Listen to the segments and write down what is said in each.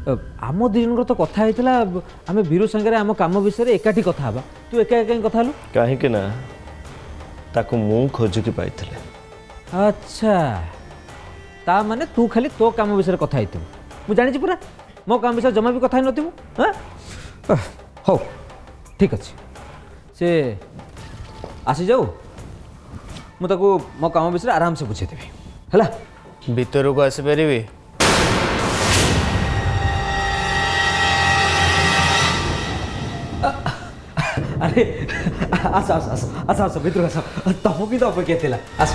आम दुजन तो कथा होता आम वीरू सागर आम कम विषय एकाठी कथा हाँ तू एका कहीं कथा हलु कहीं ना ताकू मु खोजिकी पाई। अच्छा ता माने तू खाली तो काम विषय कथा होती मुझे जानी पूरा मो काम विषय जमा भी कथा ही नथी हाँ हो ठीक अच्छे से आसी जाऊ मुझे मो काम विषय आराम से बुझेदेवी है भीतर को आसपारि अरे आस आस आस आस आस भीतर आस तुम भी तो अपेक्षा थिला आस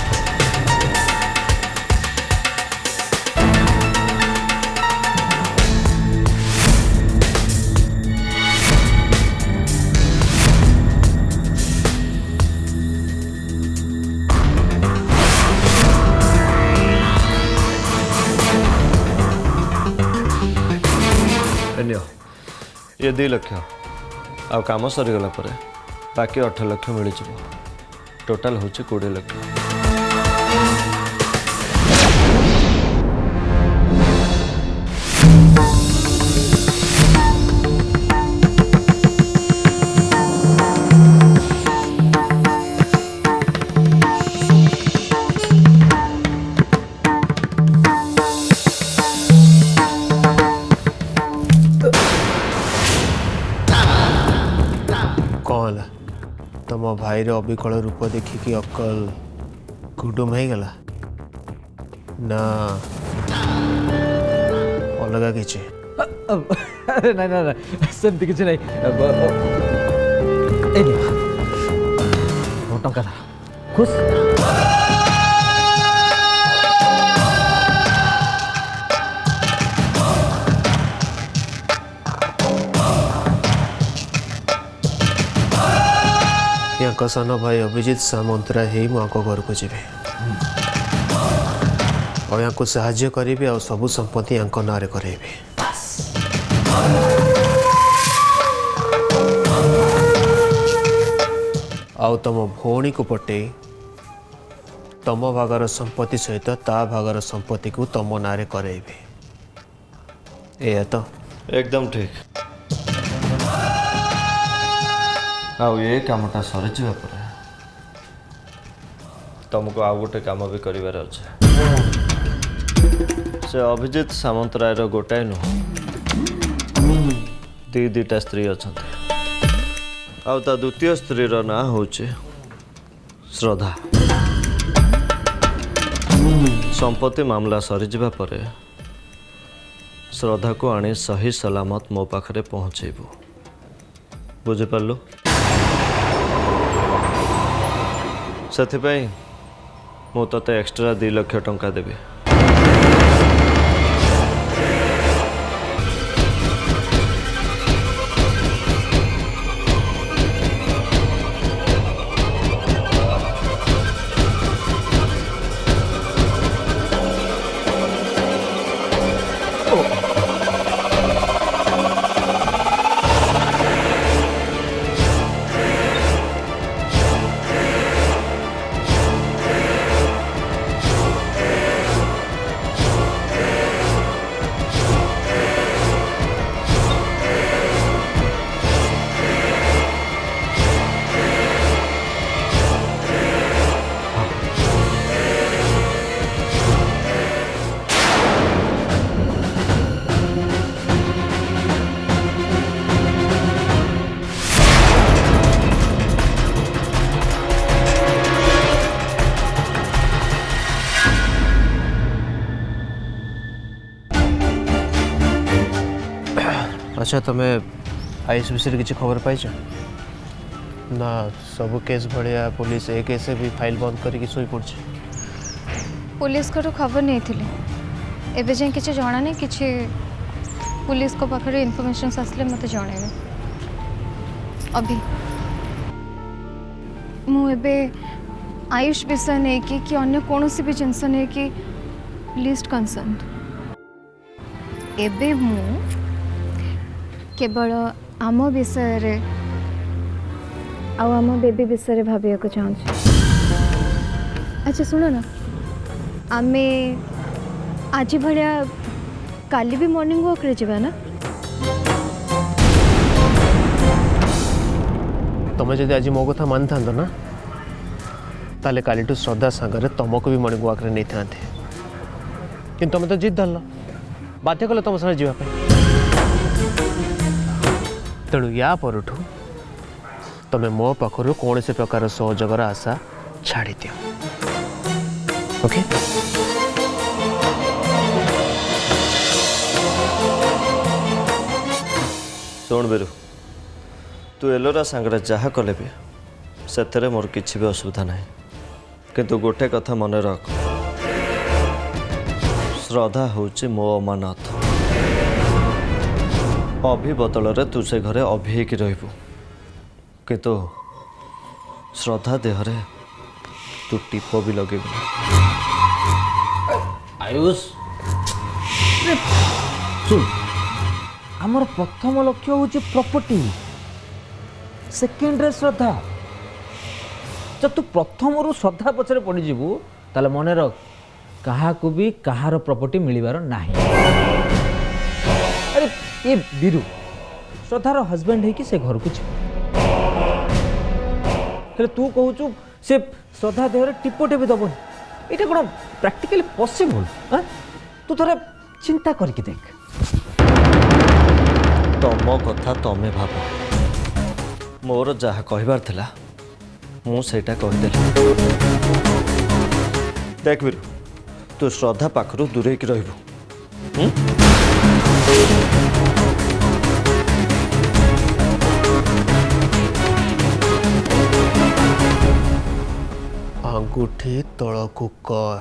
ये 2 लाख आ काम सरीगला बाकी 8 लाख मिल टोटाल हूँ 20 लाख। कौन है तुम भाई अविकल रूप देखिकी अकल कुटुम हो गला ना अलग किसी अरे ना ना सेमती किसी नहीं टंका था खुश या सान भाई अभिजित सामंतरा ही मो घर को जी और या साहाय्य करी आ सबू संपत्ति या ना करेबी आउ तुम भौणी को पटे तम भागर संपत्ति सहित ता भागर संपत्ति को तुम ना करेबी ए तो एकदम ठीक। आउ ये कामटा सरी तुमको आउ गोटे काम भी कर से अभिजित सामंतराय गोटाए नुह दीटा स्त्री अच्छा आउ ता द्वितीय स्त्री ना हूँ श्रद्धा। संपत्ति मामला सरीजा पर श्रद्धा को आनी सही सलामत मो पाखरे पहुँचेबू बुझिपारू से मु ते एक्स्ट्रा 2 लाख टंका देवी। अच्छा तुम्हें आईस विषय किसी खबर पाई ना सब केस भाया पुलिस ए केस भी फाइल बंद करके शोई पड़ पुलिस को खबर नहीं थी एवं जाए किसी जना नहीं कि पुलिस को पाखे इनफॉरमेशन आसले मत जन अभी मुझे आयुष विषय नहीं कि अन्य कौन भी जिनस नहीं कि लिस्ट कंसर्न एबे मु केवल आम विषय रे आम बेबी विषय भाविया को चाहूँ। अच्छा सुनो ना आमे आज भाया काली भी मॉर्निंग वॉक रे जाबा ना तुम जब आज मो कथा मान था ना ताले काली श्रद्धा सागर तुमको भी मॉर्निंग वॉक नहीं था कि तुम तो जिद धरल बाध्य कल तुम साथ जावाई तेणु या परठू तुम्हें मो पाखर कौन से प्रकार सहयोगर आशा छाड़ी दियो ओके शुण बीरू तू एलोरा सांगरे जहाँ कले भी से मोर किसी भी असुविधा ना किंतु गोटे कथा मन रख श्रद्धा हूँ मो अमानत अभि बदल तू से घरे अभि की रहिबू किंतु श्रद्धा देहरे तू टीप भी लगे आयुष सुन आमर प्रथम लक्ष्य हूँ प्रॉपर्टी सेकेंड रे श्रद्धा जब तू प्रथम रु श्रद्धा पछरे पड़ीजु ताले मन रख कहा को भी कहार प्रॉपर्टी मिलबार नाही अरे ये बीरू श्रद्धार हजबैंड है कि से घर को हेले तू कहूचु से श्रद्धा देहरे टिपोटे भी दबनी ये कौन प्रैक्टिकली पॉसिबल तू थोड़े चिंता करके देख तुम कथा तमें भाव मोर जहाँ कहबार थिला मु सेटा कहीदेली देख बीरू तू श्रद्धा पाखरु दूरे की रहिबू अंगूठी तलकू कर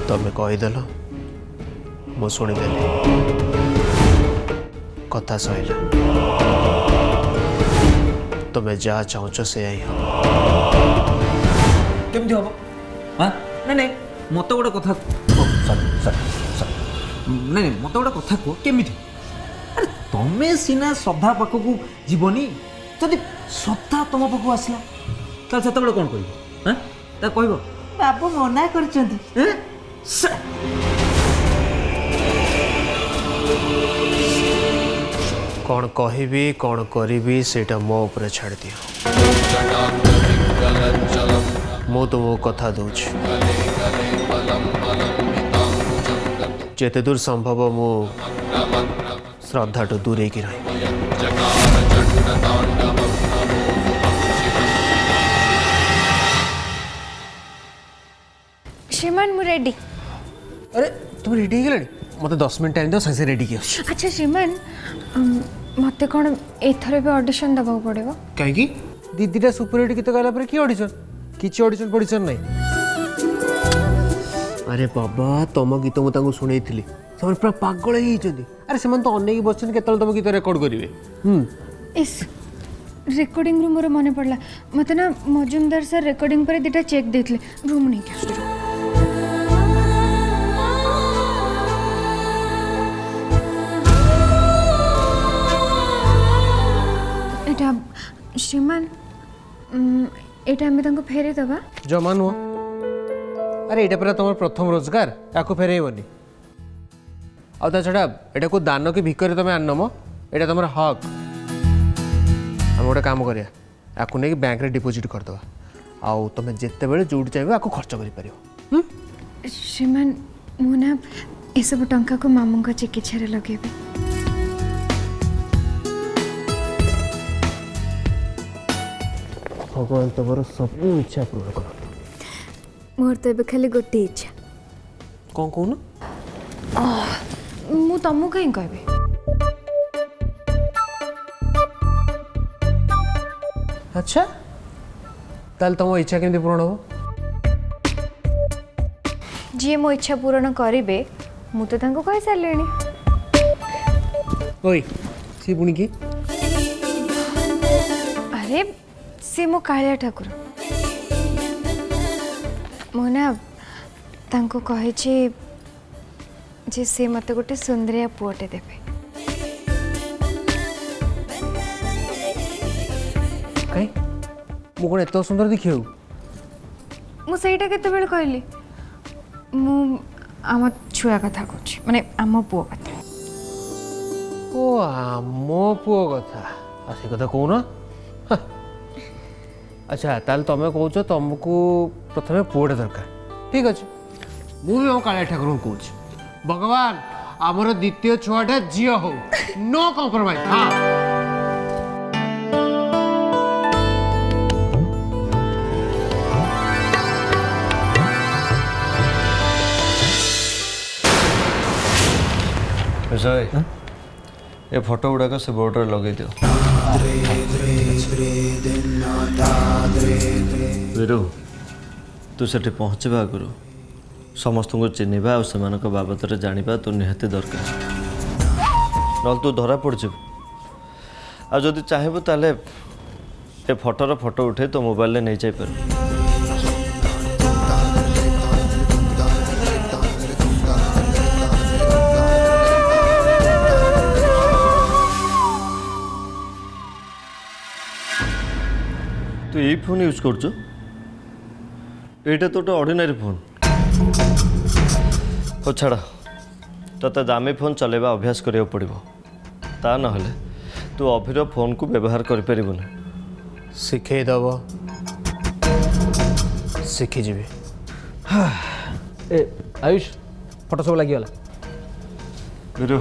तमें कहीदेल मु शुणीदेली कथा सैला तुम्हें जहाँ चाहूच से ही हो केमती हम हाँ नहीं नहीं मत गोटे कथा नहीं मत गोटे कथा कह केमी अरे तमें सीना श्रद्धा पाखक जीवनी जदि श्रद्धा तुम पाखक आसला ताल से कौन कह हाँ कह बाबू मना कर कौन कहबी कौन करी सेटा मो ऊपर छाड़ दियो मु तुमको कथा दूची जेते दूर संभव मु श्रद्धा टू दूरे की रही श्रीमान मु रेडी अरे तुम रेडी हो गलनी मत 10 मिनट टाइम दो संगे रेडी किया अच्छा श्रीमान मते कौन एथरे भी ऑडिशन दबाव पड़ेगा कहीं दीदीटा सुपर हिट गीत गाला पर कि ऑडिशन किछि ऑडिशन पॉडिशन नहीं अरे बाबा तुम गीत मुझे शुणी थी से पूरा पागल ही अरे से तो अनेक बस के तुम गीत रेकर्ड करेंगे इस रेकर्डिंग रू मोर मन पड़ला मत ना मजुमदार सर रेकर्डिंग पर दुटा चेक देते रूम नहीं क्या एटा श्रीमान एटा हमें तांको फेरे दबा जमा नुह अरे यहाँ पूरा तुम प्रथम रोजगार या फेरबनी आ छड़ा यहाँ को दान कि भिकर तुम आनम यहाँ तुम हक आम गोटे कम करा या बैंक रे डिपोजिट करदे आउ तुम जिते बड़े जो चाहिए आपको खर्च कर श्रीमान मुना ये सब टंका को मामू का चिकित्सा लगे भगवान तुम सब इच्छा पूर्ण कर मोर तो खाली गोटे इच्छा कौन कहून मु तुमको कहीं कहबी अच्छा ताल तुम इच्छा केमती पूर्ण हो जी मो इच्छा पूर्ण करेंगे मु तो तांको कहि सारलेनी ओए सी पुणी की अरे सी मो कालिया ठाकुर मु ना तांको कहे जे से मत गोटे सुंदरिया पुअटे देबे ମୁଁ କ'ଣ ଏତେ ସୁନ୍ଦର ଦେଖିବାକୁ? ମୁଁ ସେଇଟା କେତେବେଳେ କହିଲି? ମୁଁ ଆମ ଛୁଆ କଥା କହୁଛି, ମାନେ ଆମ ପୁଅ କଥା। ଓ ଆମ ପୁଅ କଥା? ଆଉ ସେ କଥା କହୁନ। ଆଚ୍ଛା ତାହେଲେ ତମେ କହୁଛ ତମକୁ ପ୍ରଥମେ ପୁଅଟା ଦରକାର। ଠିକ୍ ଅଛି, ମୁଁ ବି ଆମ କାଳିଆ ଠାକୁରଙ୍କୁ କହୁଛି, ଭଗବାନ ଆମର ଦ୍ୱିତୀୟ ଛୁଆଟା ଝିଅ ହଉ, ନୋ କମ୍ପ୍ରମାଇଜ। ହଁ ବିଜୟ, ଏ ଫଟୋ ଗୁଡ଼ାକ ସେ ବୋର୍ଡ଼ରେ ଲଗେଇ ଦିଅ। ବିରୁ, ତୁ ସେଠି ପହଞ୍ଚିବା ଆଗରୁ ସମସ୍ତଙ୍କୁ ଚିହ୍ନିବା ଆଉ ସେମାନଙ୍କ ବାବଦରେ ଜାଣିବା ତୁ ନିହାତି ଦରକାର, ନହେଲେ ତୁ ଧରା ପଡ଼ିଯିବୁ। ଆଉ ଯଦି ଚାହିଁବୁ ତାହେଲେ ଏ ଫଟୋର ଫଟୋ ଉଠାଇ ତୋ ମୋବାଇଲରେ ନେଇଯାଇପାରିବୁ। तू यही फोन यूज कर तो ऑर्डिनरी फोन हो छाड़ा तो दामी फोन चलेबा अभ्यास करिया पड़िबो, ता नहले तू अभिर फोन को व्यवहार कर परिबुन। शिखेदब, शिखिजी। ए आयुष, फोटो सब लगिगला। बिरु,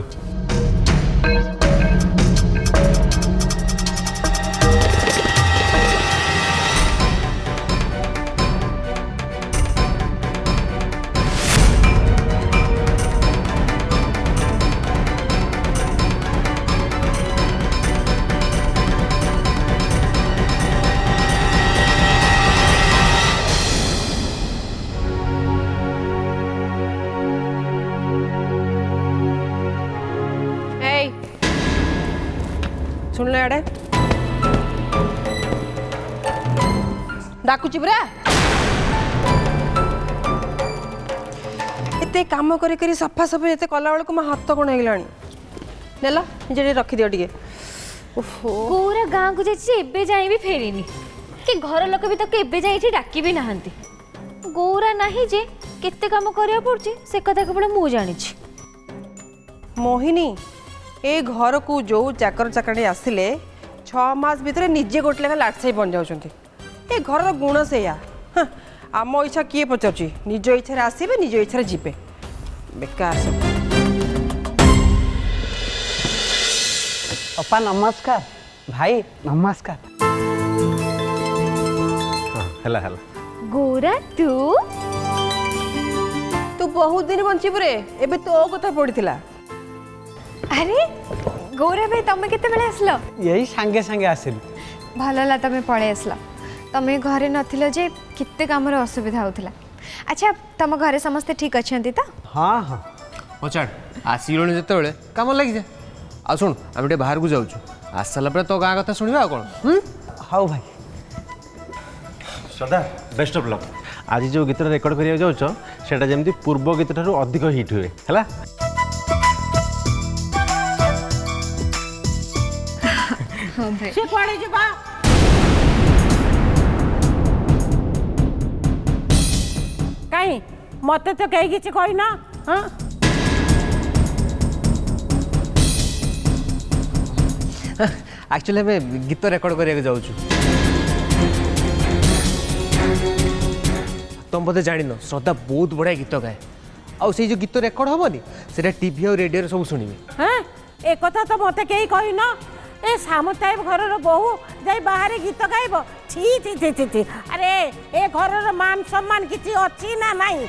सुनले आड़े डाकुची परा एते काम करी करी सफा सफी एते कला बेलू मो हाथ कौन हो गलानी नेला निजे रखी दियो टिके। ओहो पूरा गाँ को जाइए एबे जाए भी फेरीनी कि घर लोक भी तक एबे जाए डाकी भी नहांती। गौरा नहीं जे केते काम करिया पड़छि से कथा केवल मु जानी छी। मोहिनी ए घर को जो चाकर चाकराणी आसिले 6 मास भितर निजे गोटे लेखा लाटसाई बन जाउछंती। ए घर गुण सेया। आम इच्छा किए पचारुची, निज इच्छा आसबे निज इच्छा जीवे, बेकार सब। अपा नमस्कार, भाई नमस्कार। हला हला गौरा तू तू बहुत दिन बंचिबु रे, एबे तो कथा पड़िथिला। अरे गौरा भाई तमें केते बेले आसलो? यही सांगे सांगे आसिल। भलला तमें पळे आसलो, तमें घरे नथिलो जे केते कामर असुविधा होतला। अच्छा तम घरे समस्त ठीक अछंती त? हाँ हाँ हो छाड़ आसिलଣି ଯେତେବେଳେ କାମ ଲାଗିଯା। ଆଉ ଶୁଣ ଆମେ ଟିକେ ବାହାରକୁ ଯାଉଛୁ, ଆସି ସାରିଲା ପରେ ତୋ ଗାଁ କଥା ଶୁଣିବା। ଆଉ କ'ଣ? हाउ भाई। श्रद्धा बेस्ट ऑफ लक। आज जो गीत रेकर्ड करिया जाउछ सेटा जेमती पूर्व गीत ठारू अधिक हिट हुए हैला। हां भाई से पड़े जिबा काई मते तो कहीं किछि कहि ना। हां एक्चुअली हमें गीत रेकर्ड करिया जाउछु। तुम बोधे जान श्रद्धा बहुत बढ़िया गीत गाए। आउ से जो गीत रेकर्ड हमनी सेटा टीवी और रेडियो सब शुणिबे। हाँ ए कथा तो मत कहीं कही न। ए सामुदायिक घर बहु जाई बाहर गीत गाइब? छी छी छी छी छी। अरे ए घर मान सम्मान किसी अच्छी ना नहीं?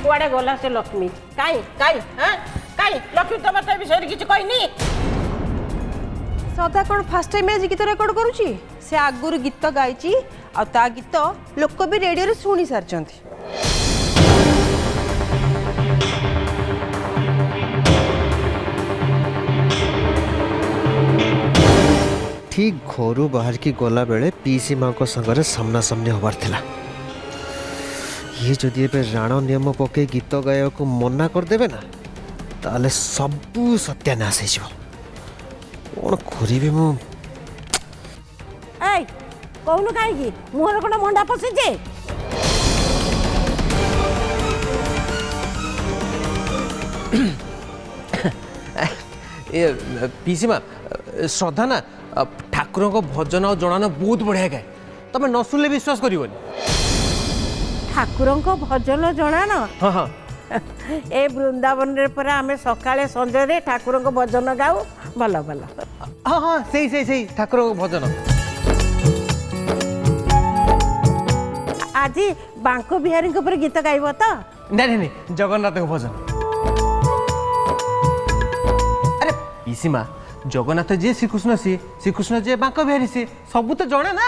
कुआड़े गला से लक्ष्मी काई काई हाँ काई लक्ष्मी तो मत विषय किसी कहनी। सदा कौन फास्ट टाइम आज गीत रेकर्ड करुची? से आगुरी गीत गाइची आ ता गीत लोक भी रेडियो रे सुनी सारचंती। ठीक घर बाहर की गला बेले पीसी माँ को संगे सामना सामने हबार थिला। ये जदि एबे राण नियम पके गीत गायक को मना कर देबे ना ताले सबू सत्यानाश हो। କ'ଣ କରିବି ମୁଁ ଏଇ କହୁନୁ କାହିଁକି ମୁହଁରେ କ'ଣ ମଣ୍ଡା ପଶିଛି? ଏ ପିସି ମା ଶ୍ରଦ୍ଧା ନା ଠାକୁରଙ୍କ ଭଜନ ଆଉ ଜଣାଣ ବହୁତ ବଢ଼ିଆ ଗାଏ ତମେ ନ ଶୁଣିଲେ ବିଶ୍ୱାସ କରିବନି। ଠାକୁରଙ୍କ ଭଜନ ଜଣାଣ? ହଁ ହଁ ଏ ବୃନ୍ଦାବନରେ ପରା ଆମେ ସକାଳେ ସଞ୍ଜରେ ଠାକୁରଙ୍କ ଭଜନ ଗାଉ। ଭଲ ଭଲ। ହଁ ହଁ ସେଇ ଠାକୁରଙ୍କ ଭଜନ। ଆଜି ବାଙ୍କ ବିହାରୀଙ୍କ ଉପରେ ଗୀତ ଗାଇବ ତ? ନାଇଁ ଜଗନ୍ନାଥଙ୍କ ଭଜନ। ଆରେ ପିସି ମା ଜଗନ୍ନାଥ ଯିଏ ଶ୍ରୀକୃଷ୍ଣ ସିଏ ଶ୍ରୀକୃଷ୍ଣ ଯିଏ ବାଙ୍କ ବିହାରୀ ସିଏ ସବୁ ତ ଜଣା ନା।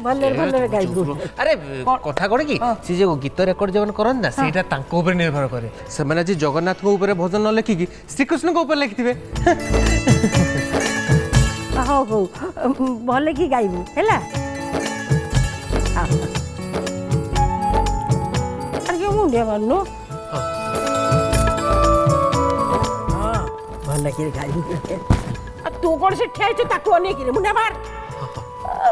ଭଲରେ ଭଲରେ ଗାଇବୁ। ଆରେ କଥା କ'ଣ କି ସେ ଯୋଉ ଗୀତ ରେକର୍ଡ ଯେଉଁମାନେ କରନ୍ତି ନା ସେଇଟା ତାଙ୍କ ଉପରେ ନିର୍ଭର କରେ। ସେମାନେ ଆଜି ଜଗନ୍ନାଥଙ୍କ ଉପରେ ଭଜନ ନ ଲେଖିକି ଶ୍ରୀକୃଷ୍ଣଙ୍କ ଉପରେ ଲେଖିଥିବେ। ହଉ ହଉ ଭଲ କି ଗାଇବୁ ହେଲା। ମୁଣ୍ଡିଆ ମାରୁନୁ। ଭଲ କି ଗାଇବୁ। ତୁ କ'ଣ ସେ ଠିଆ ହେଇଛୁ ତାକୁ ଅନେଇକିରି ମୁଣ୍ଡିଆ ମାର।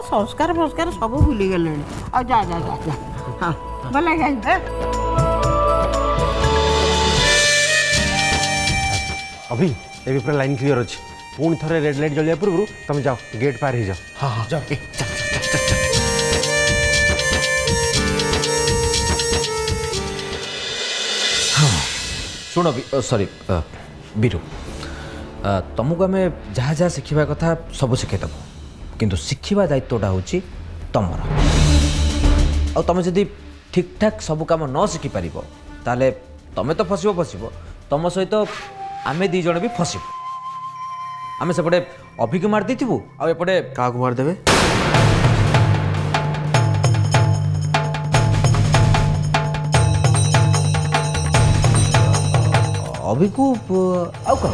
ସଂସ୍କାର ଫସ୍କାର ସବୁ ଭୁଲିଗଲେଣି। ଆଉ ଯା ଯା ଯା ଯା। ହଁ ଭଲ ଗାଇବୁ। अभी ଏବେ ପୁରା ଲାଇନ୍ କ୍ଲିୟର ଅଛି। ପୁଣି ଥରେ ରେଡ୍ ଲାଇଟ୍ ଜଳିବା ପୂର୍ବରୁ ତମେ ଯାଅ ଗେଟ୍ ପାର ହେଇଯାଅ। ହଁ ହଁ ଯାଅ ଶୁଣ ସରି ବିରୁ ତୁମକୁ ଆମେ ଯାହା ଯାହା ଶିଖିବା କଥା ସବୁ ଶିଖେଇଦେବୁ କିନ୍ତୁ ଶିଖିବା ଦାୟିତ୍ୱଟା ହେଉଛି ତୁମର। ଆଉ ତୁମେ ଯଦି ଠିକ୍ଠାକ୍ ସବୁ କାମ ନ ଶିଖିପାରିବ ତାହେଲେ ତୁମେ ତ ଫସିବ ତୁମ ସହିତ ଆମେ ଦୁଇ ଜଣ ବି ଫସିବୁ। ଆମେ ସେପଟେ ଅଭିକୁ ମାରି ଦେଇଥିବୁ ଆଉ ଏପଟେ କାହାକୁ ମାରିଦେବେ? ଅଭିକୁ ଆଉ କ'ଣ?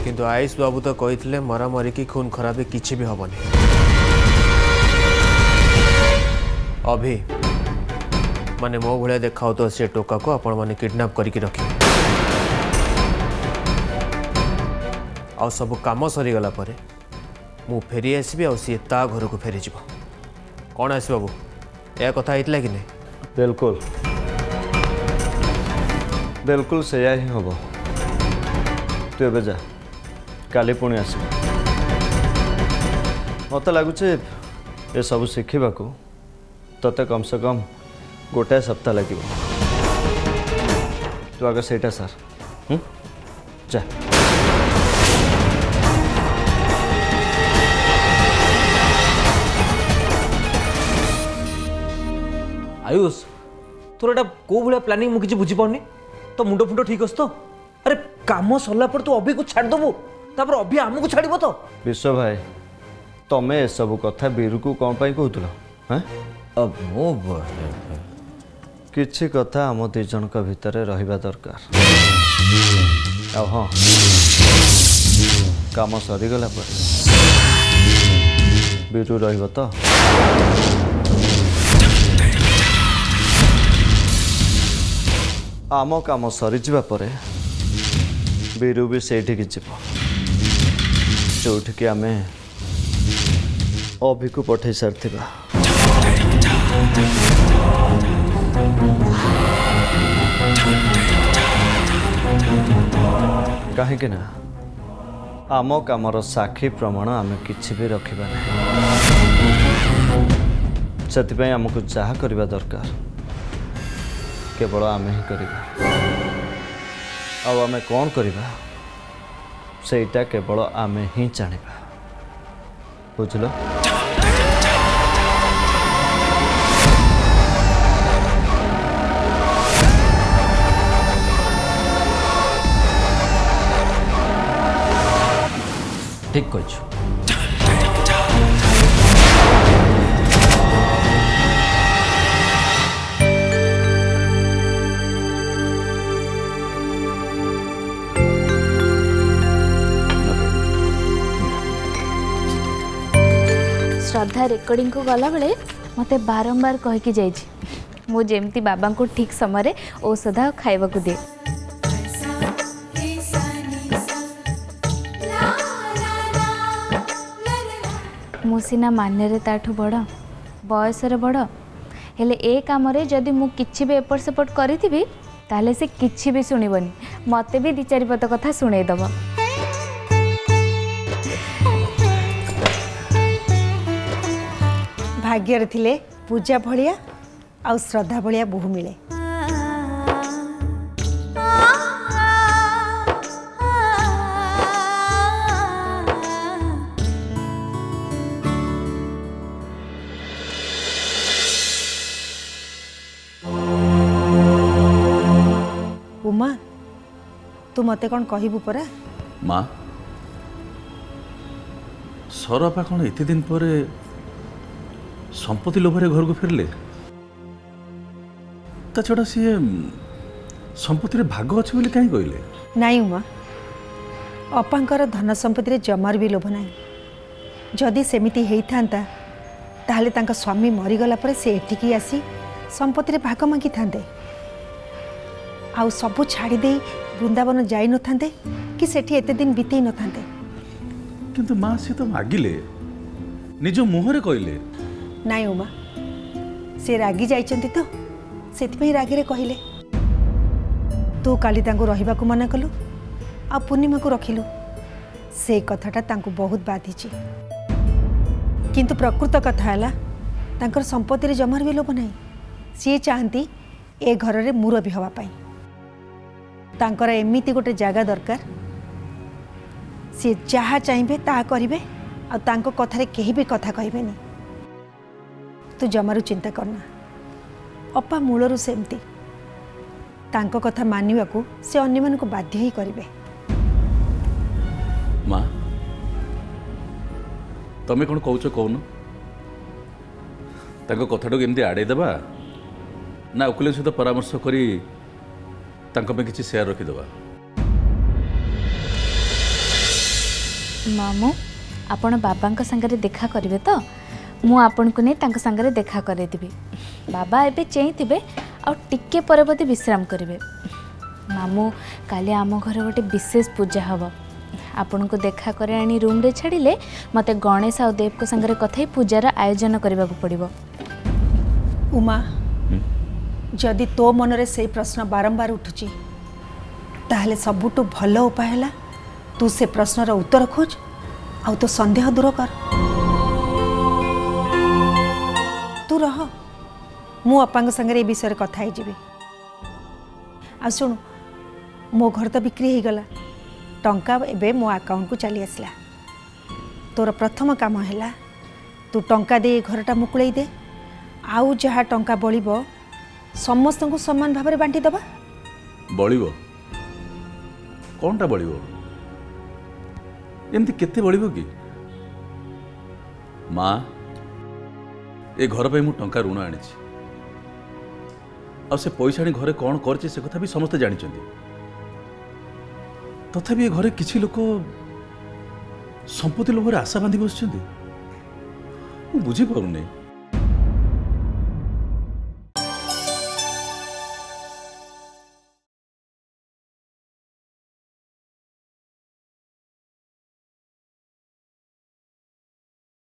କିନ୍ତୁ ଆୟୁଷ ବାବୁ ତ କହିଥିଲେ ମରାମରି କି ଖୁନ ଖରାପି କିଛି ବି ହବନି। ଅଭି ମାନେ ମୋ ଭଳିଆ ଦେଖାଉଥିବ ସେ ଟୋକାକୁ ଆପଣ ମାନେ କିଡନାପ କରିକି ରଖିବେ। ଆଉ ସବୁ କାମ ସରିଗଲା ପରେ ମୁଁ ଫେରି ଆସିବି ଆଉ ସିଏ ତା ଘରକୁ ଫେରିଯିବ। କ'ଣ ଆୟୁଷ ବାବୁ ଏହା କଥା ହେଇଥିଲା କି ନାହିଁ? बिल्कुल बिल्कुल सेया ही हम। तू ए जा काली पुणी आस। मत लगुच ये सब शिखा तोते कम से कम गोटाए सप्ताह लगे। तू आगे सेटा सार जा। आयुष तोर एटा को भाया प्लानिंग मुझे बुझीपानी तो मुंड फुंड ठीक अच्छे तो? अरे काम सरला पर तू अभी को छाड़ दबु तापर अभी आमको छाड़ब तो? विश्व भाई तमें ए सब कथा बीरू को कौन पाई कहतुल? किछि कथा आम दी जन भितर रहिबा दरकार। आ हाँ काम सरीगला पर बीरू रहिब तो? आम काम सरी जावा परे बीरू भी सेठिकी जीव जोठिकी आमे अभी को पठे सारिथिबा। कहीं ना आम कामर साक्षी प्रमाण आमे किछि भी रखिबा नहीं। सेतिपई आमको जहा करबा दरकार केवल आमे ही करिबा। आमे कौन करिबा सेटा केवल आमे ही जानिबा। बुझल? ठीक कह। श्रद्धा रेकर्डिंग को गला बेले मते बारंबार कहीकि जाइछि मु जेमती बाबा को ठीक समय औषध खाइबा को दिए। मु सिना मान्य ताठू बड़ बयस बड़ हेले ए काम जदि मु किछि भी एपट सेपट करी ताले से किछि भी सुनिबनी मते भी 2-4 पद कथा सुनै दब। भाग्यर थिले पूजा भलिया आउ श्रद्धा भलिया बहु मिले। उमा तू मते कौन कहबू परा? माँ सरपा कौन एत दिन पर संपत्ति लोभरे घर को फेरले? ता छड़ा सी संपत्ति भाग अच्छे बोली कहीं कहले? नाई उमा अपांकर धन संपत्ति जमार भी लोभ ना। जदि सेमिति हेइथांता ताहले तांका स्वामी मरीगला पर से एठिकी आसी संपत्ति भाग मांगी थांते आउ सबू छाड़ी दे वृंदावन जाई न थांते कि सेठी एते दिन बीतेई न थांते। किंतु माँ से तो मागिले निज मुहरे कहले। नाई उमा से रागी जाइचंती तो सेथिपई रागिरे कहिले। तू काली तांको रहिबाकू मना कलु आ पूर्णिमा को रखिलु से कथाटा तांको बहुत बाधिची। किंतु प्रकृत कथा हैला तांकर संपत्ति रे जमार भी लोभ नाही। सी चाहती ए घर रे मुरबी हवा पाई तांकर एमिति गोटे जगह दरकार सी जहाँ चाहिए ता करिवे आ तांको कथारे केही भी कथा कहबेनी। तू जमारू चिंता करना अपा मूलरू सेमती तांको कथा मानिबाकू से अन्य मानकू बाध्य ही करिवे। माँ तमें कौन कौच कौन तांको कथाटा एमती आड़े देबा ना उकिल सहित परामर्श करी तांको में किसी शेयर रखीदबा? मामू आपण बाबा संगे देखा करेंगे तो मु आपन को नहीं तांका संगे देखा करेदेवी। बाबा एबे चेईथिबे आ टिके परबती विश्राम करेंगे। मामू काली आम घर गोटे विशेष पूजा हम आपण को देखा करे आनी रूम रे छाड़िले मते गणेश आ देव को संगे कथाई पूजार आयोजन करने को पड़ो। उमा जदि तो मनरे से प्रश्न बारंबार उठुची ताहले सबुटु भल उपाय है तू से प्रश्नर उत्तर खोज आ तो संदेह दूर कर। तू रह मु अपांग संगे ए विषय कथा ही जीवी। आ सुन मो घर तो बिक्री हो गला टंका एबे मो अकाउंट को चली आसला। तोर प्रथम काम है तू टंका दे घरटा मुकुलाई दे आउ जहाँ टंका बलिबो समस्त को समान भाव में बांटी दबा। बलिबो कौनटा बलिबो एमती केते बलिबो कि? माँ ए घर पे मु टंका ऋण आनी आ से पैसा आनी घरे कौन कर से कथा भी समस्ते जानिछंती। तथापि ए घरे किछि लोक संपत्ति लोभरे आशा बांधी बसछंती। मु बुझी पारुनी